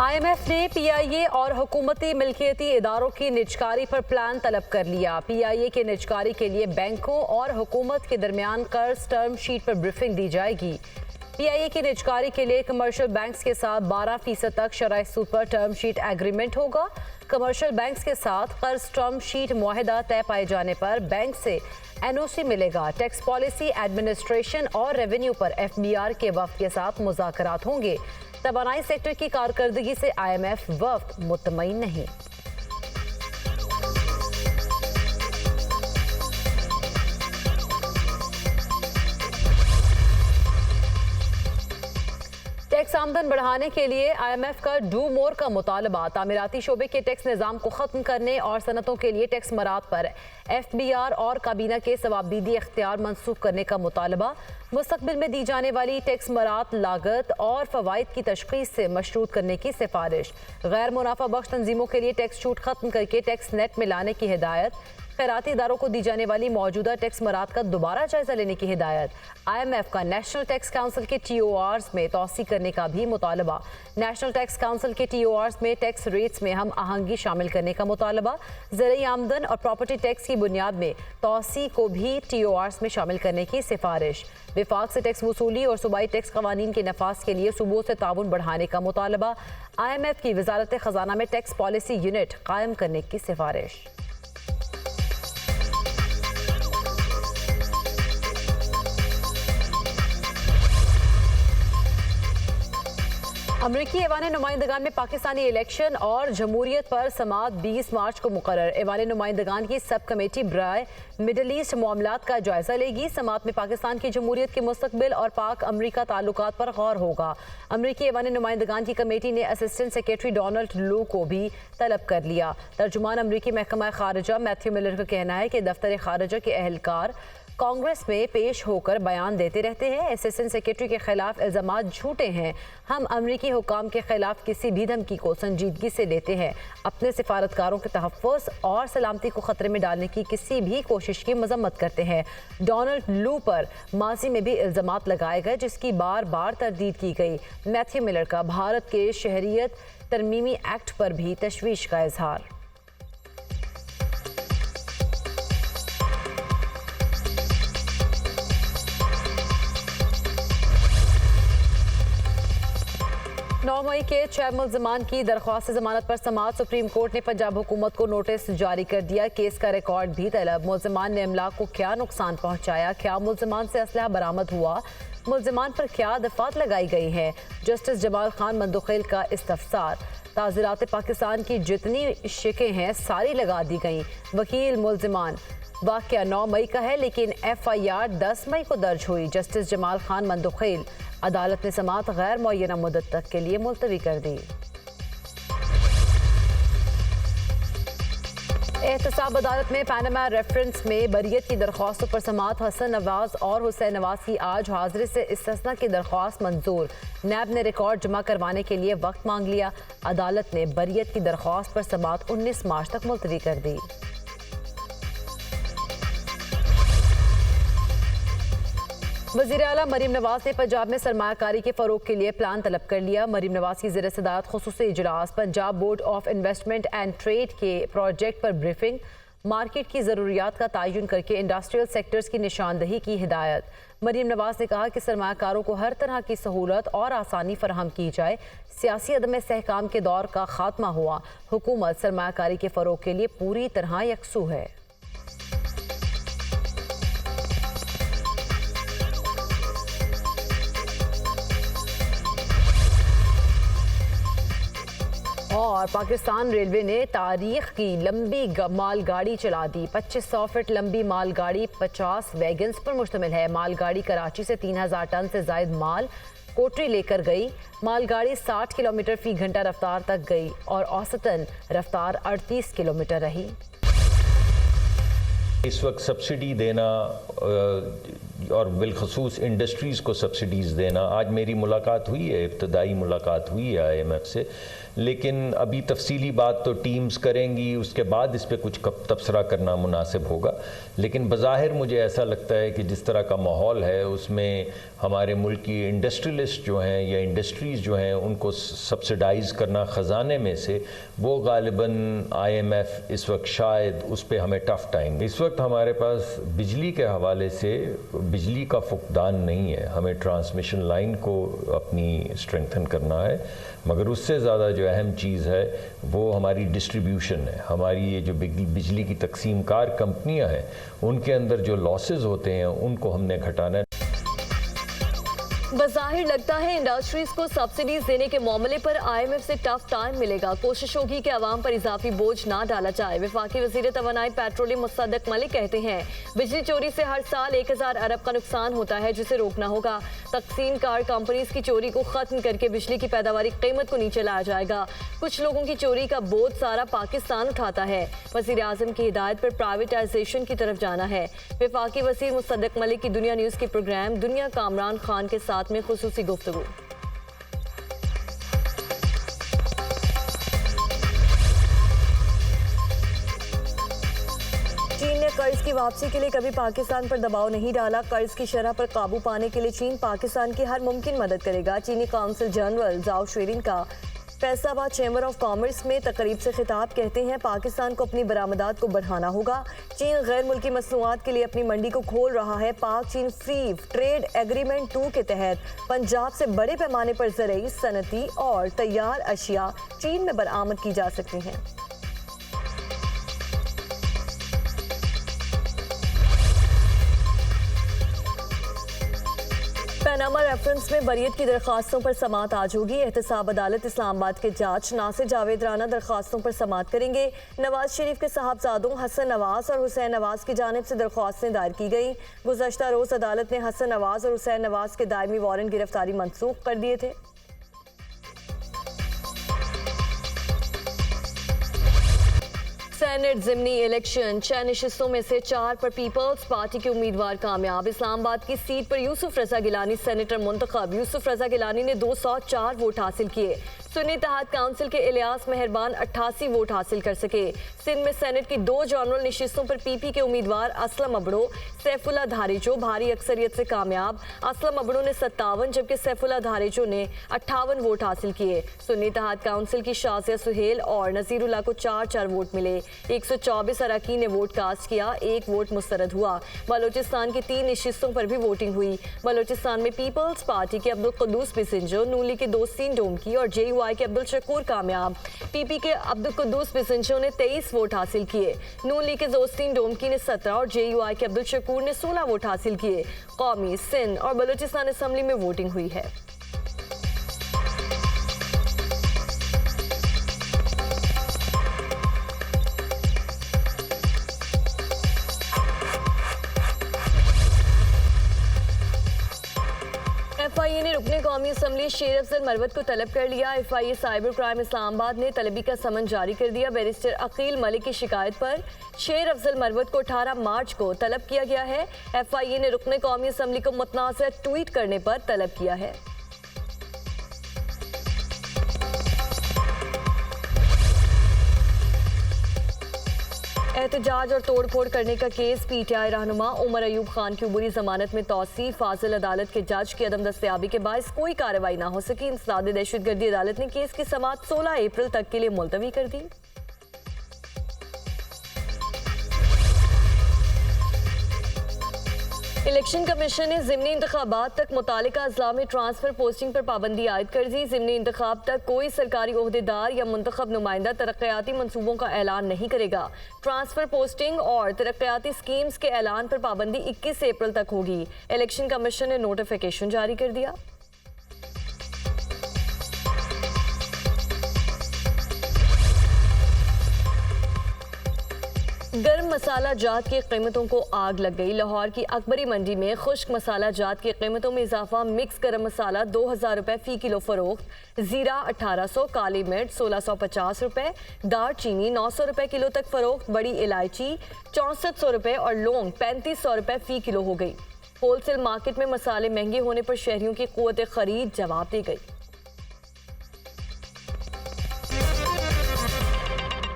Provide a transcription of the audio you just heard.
IMF ने PIA और हुकूमती मिल्कियती इदारों की निजकारी पर प्लान तलब कर लिया। PIA के निजकारी के लिए बैंकों और हुकूमत के दरमियान कर्ज टर्म शीट पर ब्रीफिंग दी जाएगी। PIA की निजकारी के लिए कमर्शियल बैंक्स के साथ 12% तक शरह सूद पर टर्म शीट एग्रीमेंट होगा। कमर्शियल बैंक्स के साथ कर्ज टर्म शीट मुआहदा तय पाए जाने पर बैंक से NOC मिलेगा। टैक्स पॉलिसी, एडमिनिस्ट्रेशन और रेवेन्यू पर FBR के वफ्द के साथ मुज़ाकरात होंगे। तवानाई सेक्टर की कारकर्दगी से IMF वफ्द मुतमईन नहीं। टैक्स आमदन बढ़ाने के लिए IMF का डू मोर का मुतालबा। तामीराती शोबे के टैक्स निज़ाम को ख़त्म करने और सनतों के लिए टैक्स मरात पर FBR और काबीना के सवाबदीदी इख्तियार मनसूख करने का मुतालबा। मुस्तकबिल में दी जाने वाली टैक्स मरात लागत और फ़वाइद की तशख़ीस से मशरूत करने की सिफारिश। गैर मुनाफा बख्श तंजीमों के लिए टैक्स छूट ख़त्म करके टैक्स नेट में लाने की हिदायत। खैराती इदारों को दी जाने वाली मौजूदा टैक्स मरात का दोबारा जायजा लेने की हिदायत। IMF का नेशनल टैक्स काउंसिल के TORs में तौसी करने का भी मुतालबा। नेशनल टैक्स काउंसिल के TORs में टैक्स रेट्स में हम आहंगी शामिल करने का मुतालबा। ज़रूरी आमदन और प्रॉपर्टी टैक्स की बुनियाद में तौसी को भी TORs में शामिल करने की सिफारिश। विफाक से टैक्स वसूली और सूबाई टैक्स कवानीन के नफाज के लिए सूबों से ताउन बढ़ाने का मुतालबा। IMF की वजारत खजाना में टैक्स पॉलिसी यूनिट कायम करने की सिफारिश। अमरीकी ऐवान नुमाइंदगान में पाकिस्तानी इलेक्शन और जमहूरियत पर समात 20 मार्च को मुकर्रर। ऐवान नुमाइंदगान की सब कमेटी बराए मिडल ईस्ट मामलात का जायजा लेगी। समात में पाकिस्तान की जमहूरियत के मुस्तकबिल और पाक अमरीका ताल्लुकात पर गौर होगा। अमरीकी ऐवान नुमाइंदगान की कमेटी ने असिस्टेंट सेक्रेटरी डोनाल्ड लू को भी तलब कर लिया। तर्जुमान अमरीकी महकमा खारजा मैथ्यू मिलर का कहना है कि दफ्तर खारजा के अहलकार कांग्रेस में पेश होकर बयान देते रहते हैं। असिस्टेंट सेक्रेटरी के खिलाफ इल्जामात झूठे हैं। हम अमरीकी हुकाम के खिलाफ किसी भी धमकी को संजीदगी से लेते हैं। अपने सिफारतकारों के तहफ़्फ़ुज़ और सलामती को खतरे में डालने की किसी भी कोशिश की मजम्मत करते हैं। डोनाल्ड लू पर माजी में भी इल्जामात लगाए गए जिसकी बार बार तरदीद की गई। मैथ्यू मिलर का भारत के शहरियत तरमीमी एक्ट पर भी तशवीश का इजहार। नौ मई के 6 मुल्ज़िमान की दरख्वास्त जमानत पर समाअत। सुप्रीम कोर्ट ने पंजाब हुकूमत को नोटिस जारी कर दिया। केस का रिकॉर्ड भी तलब। मुल्ज़िमान ने अमलाक को क्या नुकसान पहुंचाया, क्या मुल्ज़िमान से असलहा बरामद हुआ, मुल्ज़िमान पर क्या दफात लगाई गई है। जस्टिस जमाल खान मंदुखेल का इस्तफसार। ताज़ीरात पाकिस्तान की जितनी शिकें हैं सारी लगा दी गई। वकील मुल्ज़िमान वाक़या 9 मई का है लेकिन FIR 10 मई को दर्ज हुई। जस्टिस जमाल खान मंदुखेल। अदालत ने समाअत गैर मुअय्यना मुद्दत तक के लिए मुलतवी कर दी। एहतसाब अदालत में पैनामा रेफरेंस में बरियत की दरख्वास्तों पर समाअत। हसन नवाज और हुसैन नवाज की आज हाजिरी से इस्तिस्ना की दरख्वास्त मंजूर। नैब ने रिकॉर्ड जमा करवाने के लिए वक्त मांग लिया। अदालत ने बरियत की दरख्वास्त पर समाअत 19 मार्च तक मुलतवी कर दी। वज़ीर आला मरीम नवाज ने पंजाब में सरमायाकारी के फ़रोग के लिए प्लान तलब कर लिया। मरीम नवाज की ज़ेर सदारत खुसूसी इजलास। Punjab board of investment and trade के प्रोजेक्ट पर ब्रीफिंग। मार्केट की ज़रूरियात का तयन करके इंडस्ट्रियल सेक्टर्स की निशानदही की हिदायत। मरीम नवाज ने कहा कि सरमायाकारों को हर तरह की सहूलत और आसानी फराहम की जाए। सियासी अदम इस्तेहकाम के दौर का खात्मा हुआ। हुकूमत सरमायाकारी के फ़रोग के लिए पूरी तरह यकसू है। और पाकिस्तान रेलवे ने तारीख की लंबी मालगाड़ी चला दी। 2500 फीट लंबी मालगाड़ी 50 वैगन्स पर मुश्तमिल है। मालगाड़ी कराची से 3000 टन से जायद माल कोटरी लेकर गई। मालगाड़ी 60 किलोमीटर फी घंटा रफ्तार तक गई और औसतन रफ्तार 38 किलोमीटर रही। इस वक्त सब्सिडी देना और बिलखसूस इंडस्ट्रीज़ को सब्सिडीज़ देना। आज मेरी मुलाकात हुई है, इब्तदाई मुलाकात हुई है IMF से, लेकिन अभी तफसीली बात तो टीम्स करेंगी, उसके बाद इस पर कुछ तबसरा करना मुनासिब होगा। लेकिन बज़ाहिर मुझे ऐसा लगता है कि जिस तरह का माहौल है उसमें हमारे मुल्क की इंडस्ट्रियलिस्ट जो हैं या इंडस्ट्रीज़ जो हैं उनको सब्सिडाइज़ करना ख़जाने में से, वो गालिबन IMF इस वक्त शायद उस पर हमें टफ़ टाइम। इस वक्त हमारे पास बिजली के हवाले से बिजली का फुकदान नहीं है, हमें ट्रांसमिशन लाइन को अपनी स्ट्रेंथन करना है, मगर उससे ज़्यादा जो अहम चीज़ है वो हमारी डिस्ट्रीब्यूशन है। हमारी ये जो बिजली की तकसीम कार कंपनियाँ हैं उनके अंदर जो लॉसेस होते हैं उनको हमने घटाना है। बज़ाहिर लगता है इंडस्ट्रीज को सब्सिडीज देने के मामले पर IMF से टफ टाइम मिलेगा। कोशिश होगी कि आवाम पर इजाफी बोझ ना डाला जाए। वफाकी वज़ीर तवानाई पेट्रोलियम मुसद्दक मलिक कहते हैं बिजली चोरी से हर साल 1000 अरब का नुकसान होता है, जिसे रोकना होगा। तकसीम कार कंपनीज की चोरी को खत्म करके बिजली की पैदावारी कीमत को नीचे लाया जाएगा। कुछ लोगों की चोरी का बोझ सारा पाकिस्तान उठाता है। वज़ीर आज़म की हिदायत पर प्राइवेटाइजेशन की तरफ जाना है। वफाकी वज़ीर मुसद्दक मलिक की दुनिया न्यूज़ के प्रोग्राम दुनिया कामरान खान के साथ में खुसूसी गुफ्तगू। चीन ने कर्ज की वापसी के लिए कभी पाकिस्तान पर दबाव नहीं डाला। कर्ज की शरह पर काबू पाने के लिए चीन पाकिस्तान की हर मुमकिन मदद करेगा। चीनी काउंसिल जनरल जाओ शेरिन का फैसलाबाद चैम्बर ऑफ कॉमर्स में तकरीब से खिताब कहते हैं पाकिस्तान को अपनी बरामदात को बढ़ाना होगा। चीन गैर मुल्की मसनूआत के लिए अपनी मंडी को खोल रहा है। पाक चीन फ्री ट्रेड एग्रीमेंट 2 के तहत पंजाब से बड़े पैमाने पर ज़रूरी, सनती और तैयार अशिया चीन में बरामद की जा सकती हैं। पनामा रेफरेंस में बरियत की दरख्वास्तों पर समात आज होगी। एहतसाब अदालत इस्लामाबाद के जज नासिर जावेद राना दरख्वास्तों पर समात करेंगे। नवाज शरीफ के साहबजादों हसन नवाज और हुसैन नवाज की जानिब से दरख्वास्तें दायर की गई। गुज़श्ता रोज़ अदालत ने हसन नवाज और हुसैन नवाज के दायमी वारंट गिरफ्तारी मनसूख कर दिए थे। सेनेट ज़िमनी इलेक्शन 6 नशिस्तों में से 4 पर पीपल्स पार्टी के उम्मीदवार कामयाब। इस्लामाबाद की सीट पर यूसुफ रजा गिलानी सेनेटर मुंतखब। यूसुफ रजा गिलानी ने 204 वोट हासिल किए। सुन्नी इत्तेहाद काउंसिल के इलियास मेहरबान 88 वोट हासिल कर सके। सिंध में सेनेट की 2 जनरल नशिस्तों पर PP के उम्मीदवार असलम अबड़ो सैफुल्ला धारेचो भारी अक्सरियत से कामयाब। असलम अबड़ो ने 57 जबकि सैफुल्ला धारेचो ने 58 वोट हासिल किए। सुन्नी इत्तेहाद काउंसिल की शाजिया सुहेल और नजीरुल्लाह को 4-4 वोट मिले। 124 अरकान ने वोट कास्ट किया, 1 वोट मुस्तरद हुआ। बलोचिस्तान की 3 नशिस्तों पर भी वोटिंग हुई। बलोचिस्तान में पीपल्स पार्टी के अब्दुल कुद्दूस बिसिंजो, नूली के दोस्तीन डोमकी और JUI के अब्दुल शकूर कामयाब। PP के अब्दुल कुद्दूस बिसिंजो ने 23 वोट हासिल किए। नून लीग के दोस्तीन डोमकी ने 17 और JUI के अब्दुल शकूर ने 16 वोट हासिल किए। कौमी, सिंध और बलोचिस्तान असम्बली में वोटिंग हुई है। FIA ने रुकने कौमी असम्बली शेर अफजल मरवत को तलब कर लिया। FIA साइबर क्राइम इस्लामाबाद ने तलबी का समन जारी कर दिया। बैरिस्टर अकील मलिक की शिकायत पर शेर अफजल मरवत को 18 मार्च को तलब किया गया है। FIA ने रुकने कौमी असम्बली को मुतनाज़ा ट्वीट करने पर तलब किया है। एहतजाज और तोड़फोड़ करने का केस PTI रहनुमा उमर अयूब खान की उबूरी जमानत में तौसीफ। फाजिल अदालत के जज की अदम दस्तयाबी के बायस कोई कार्रवाई ना हो सकी। इंसदाद दहशतगर्दी अदालत ने केस की समाअत 16 अप्रैल तक के लिए मुलतवी कर दी। इलेक्शन कमीशन ने ज़िमनी इंतखाबात तक मुतालिका अज़ला में ट्रांसफ़र पोस्टिंग पर पाबंदी आयद कर दी। ज़िमनी इंतखाब तक कोई सरकारी ओहदेदार या मुंतखब नुमाइंदा तरक्याती मनसूबों का ऐलान नहीं करेगा। ट्रांसफ़र पोस्टिंग और तरक्याती स्कीम्स के ऐलान पर पाबंदी 21 अप्रैल तक होगी। इलेक्शन कमीशन ने नोटिफिकेशन जारी कर दिया। गर्म मसाला जात की कीमतों को आग लग गई। लाहौर की अकबरी मंडी में खुश्क मसाला जात की कीमतों में इजाफा। मिक्स गर्म मसाला 2000 रुपये फ़ी किलो फरोख्त। ज़ीरा 1800, काली मिर्च 1650 रुपये, दार चीनी 900 रुपये किलो तक फरोख्त। बड़ी इलायची 6400 रुपये और लौंग 3500 रुपये फ़ी किलो हो गई। होलसेल मार्केट में मसाले महंगे होने पर शहरियों की कुव्वत खरीद जवाब दी गई।